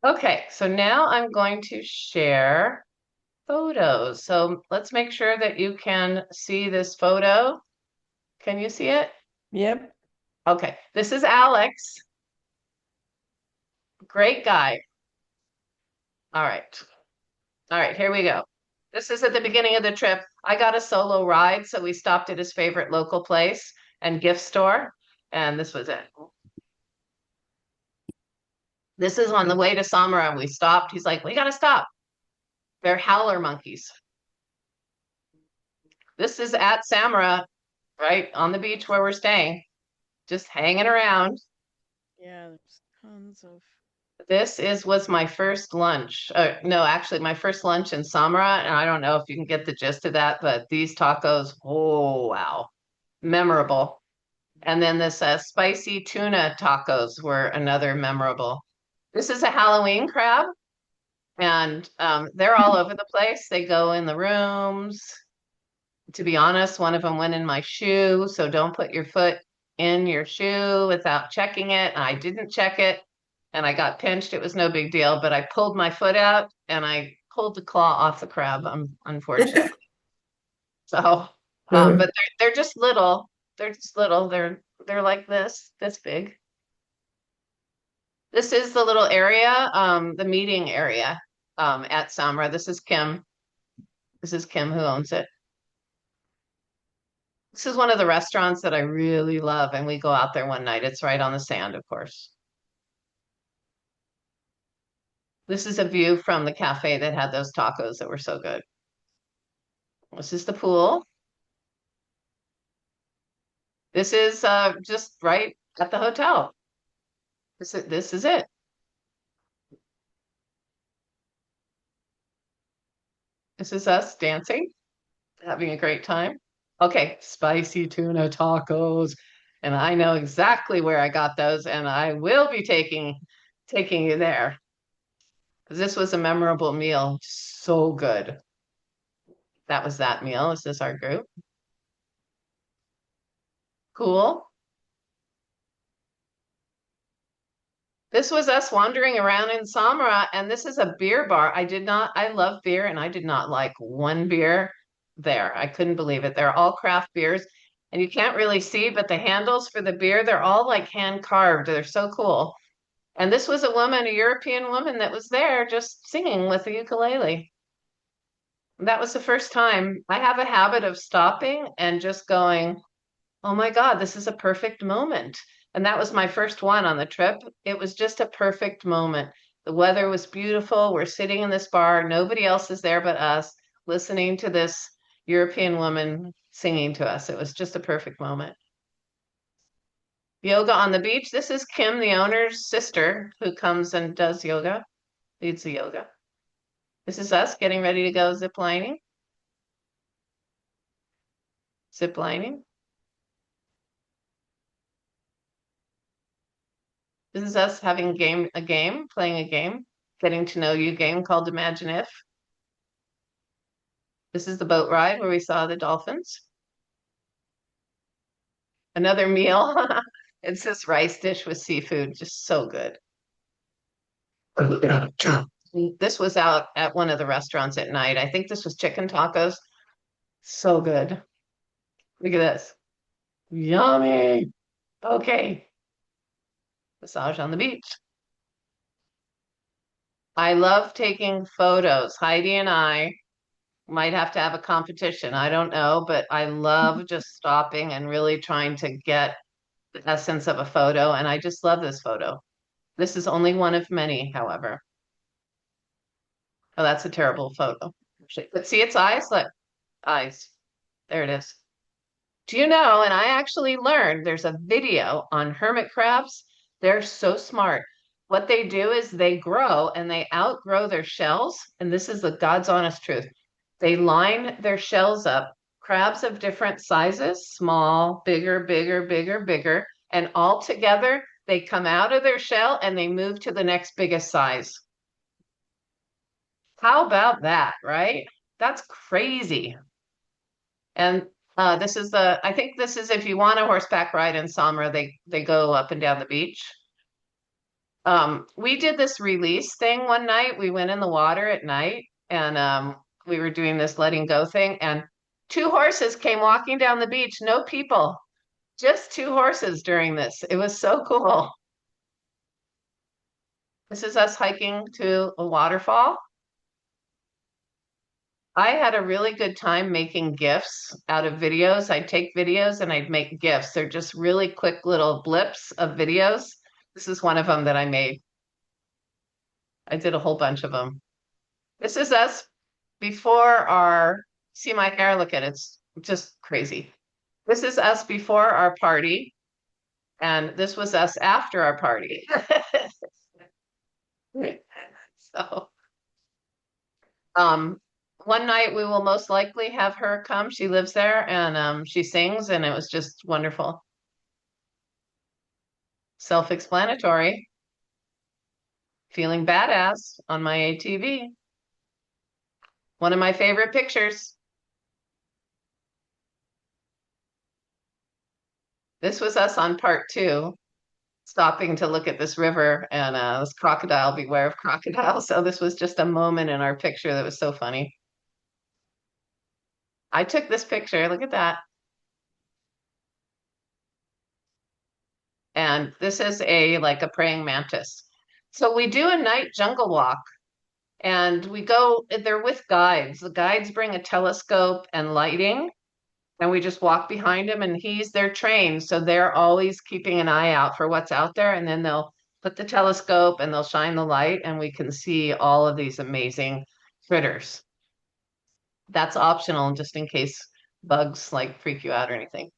Okay, so now I'm going to share photos. So let's make sure that you can see this photo. Can you see it? Yep. Okay, this is Alex. Great guy. All right. All right, here we go. This is at the beginning of the trip. I got a solo ride, so we stopped at his favorite local place and gift store, and this was it. This is on the way to Samara, and we stopped. He's like, "We gotta stop. They're howler monkeys." This is at Samara, right on the beach where we're staying, just hanging around. Yeah, there's tons of. This is was my first lunch. No, actually, my first lunch in Samara, and I don't know if you can get the gist of that, but these tacos, oh wow, memorable. And then this spicy tuna tacos were another memorable. This is a Halloween crab, and they're all over the place. They go in the rooms. To be honest, one of them went in my shoe, so don't put your foot in your shoe without checking it. I didn't check it, and I got pinched. It was no big deal, but I pulled my foot out and I pulled the claw off the crab, unfortunately. So, but they're just little. They're just little. They're like this big. This is the little area, the meeting area at Samra. This is Kim. This is Kim who owns it. This is one of the restaurants that I really love, and we go out there one night. It's right on the sand, of course. This is a view from the cafe that had those tacos that were so good. This is the pool. This is just right at the hotel. This is it. This is us dancing, having a great time. Okay, spicy tuna tacos. And I know exactly where I got those, and I will be taking you there because this was a memorable meal. So good. That was that meal. Is this our group? Cool. This was us wandering around in Samara, and this is a beer bar. I love beer, and I did not like one beer there. I couldn't believe it. They're all craft beers, and you can't really see, but the handles for the beer, they're all like hand carved. They're so cool. And this was a woman, a European woman that was there just singing with the ukulele. That was the first time. I have a habit of stopping and just going, oh my God, this is a perfect moment. And that was my first one on the trip. It was just a perfect moment. The weather was beautiful. We're sitting in this bar. Nobody else is there but us, listening to this European woman singing to us. It was just a perfect moment. Yoga on the beach. This is Kim, the owner's sister, who comes and does yoga, leads the yoga. This is us getting ready to go zip lining. Zip lining. This is us having playing a game, getting to know you game called Imagine If. This is the boat ride where we saw the dolphins. Another meal. It's this rice dish with seafood, just so good. This was out at one of the restaurants at night. I think this was chicken tacos. So good. Look at this. Yummy. Okay. Massage on the beach. I love taking photos. Heidi and I might have to have a competition. I don't know, but I love just stopping and really trying to get the essence of a photo. And I just love this photo. This is only one of many, however. Oh, that's a terrible photo. But see its eyes? Look, eyes. There it is. Do you know? And I actually learned there's a video on hermit crabs. They're so smart. What they do is they grow and they outgrow their shells. And this is the God's honest truth. They line their shells up. Crabs of different sizes, small, bigger, bigger, bigger, bigger. And all together, they come out of their shell and they move to the next biggest size. How about that, right? That's crazy. And I think this is if you want a horseback ride in Samra, they go up and down the beach. We did this release thing one night. We went in the water at night and we were doing this letting go thing, and two horses came walking down the beach, no people, just two horses during this. It was so cool. This is us hiking to a waterfall. I had a really good time making GIFs out of videos. I'd take videos and I'd make GIFs. They're just really quick little blips of videos. This is one of them that I made. I did a whole bunch of them. This is us before our, see my hair, look at it. It's just crazy. This is us before our party, and this was us after our party. So, um, one night we will most likely have her come. She lives there and she sings, and it was just wonderful. Self-explanatory. Feeling badass on my ATV. One of my favorite pictures. This was us on part two, stopping to look at this river and this crocodile, beware of crocodiles. So this was just a moment in our picture that was so funny. I took this picture, look at that. And this is like a praying mantis. So we do a night jungle walk and we go, they're with guides. The guides bring a telescope and lighting, and we just walk behind them, and they're trained. So they're always keeping an eye out for what's out there. And then they'll put the telescope and they'll shine the light, and we can see all of these amazing critters. That's optional just in case bugs like freak you out or anything.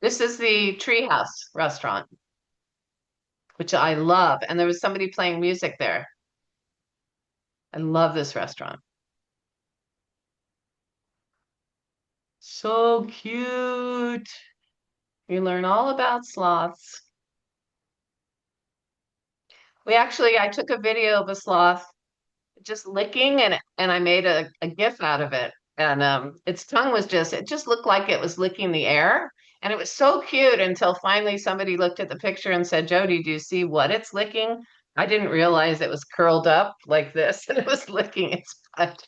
This is the Treehouse restaurant, which I love. And there was somebody playing music there. I love this restaurant. So cute. You learn all about sloths. I took a video of a sloth just licking, and I made a GIF out of it. And its tongue was it just looked like it was licking the air. And it was so cute until finally somebody looked at the picture and said, Jody, do you see what it's licking? I didn't realize it was curled up like this and it was licking its butt.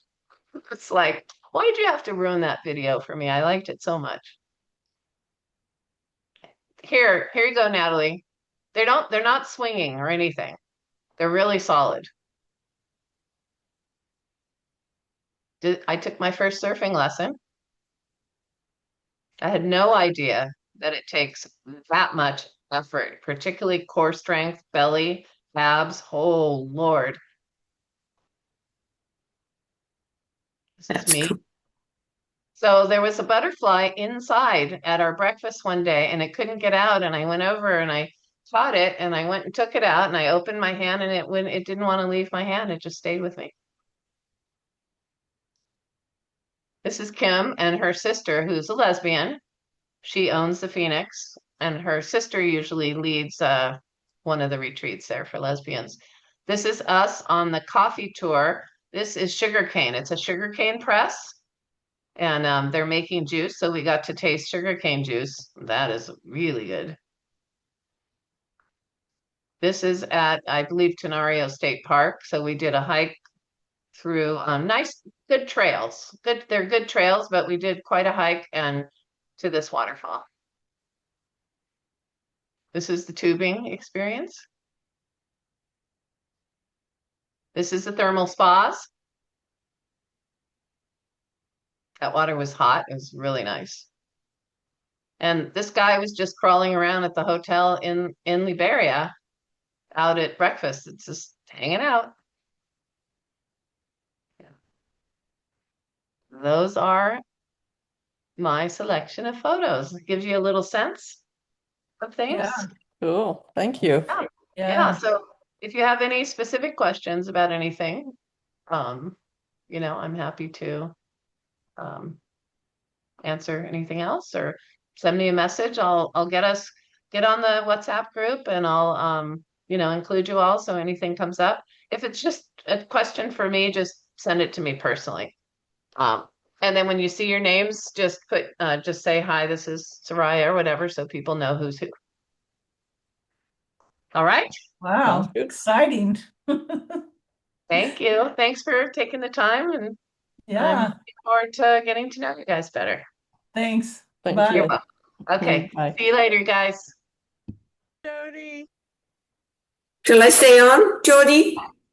It's like, why'd you have to ruin that video for me? I liked it so much. Here you go, Natalie. They're not swinging or anything. They're really solid. I took my first surfing lesson. I had no idea that it takes that much effort, particularly core strength, belly, abs. Oh, Lord. This is That's me. cool. So there was a butterfly inside at our breakfast one day, and it couldn't get out. And I went over and I caught it, and I went and took it out, and I opened my hand, and it didn't want to leave my hand. It just stayed with me. This is Kim and her sister, who's a lesbian. She owns the Phoenix, and her sister usually leads one of the retreats there for lesbians. This is us on the coffee tour. This is sugarcane. It's a sugarcane press, and they're making juice. So we got to taste sugarcane juice. That is really good. This is at, I believe, Tenario State Park. So we did a hike through nice, good trails. They're good trails, but we did quite a hike and to this waterfall. This is the tubing experience. This is the thermal spas. That water was hot. It was really nice. And this guy was just crawling around at the hotel in Liberia out at breakfast. It's just hanging out. Yeah. Those are my selection of photos. It gives you a little sense of things. Yeah, cool. Thank you. Yeah. Yeah. So if you have any specific questions about anything, um, I'm happy to um, answer anything else or send me a message. I'll get on the WhatsApp group, and I'll include you all so anything comes up. If it's just a question for me, just send it to me personally. Um, and then when you see your names, just say hi, this is Soraya or whatever, so people know who's who. All right. Wow, Sounds good. exciting. Thank you. Thanks for taking the time, and I'm Yeah, looking forward to getting to know you guys better. thanks. Thank Bye. you. Okay. Bye. See you later, guys. Jody. Shall I stay on, Jody?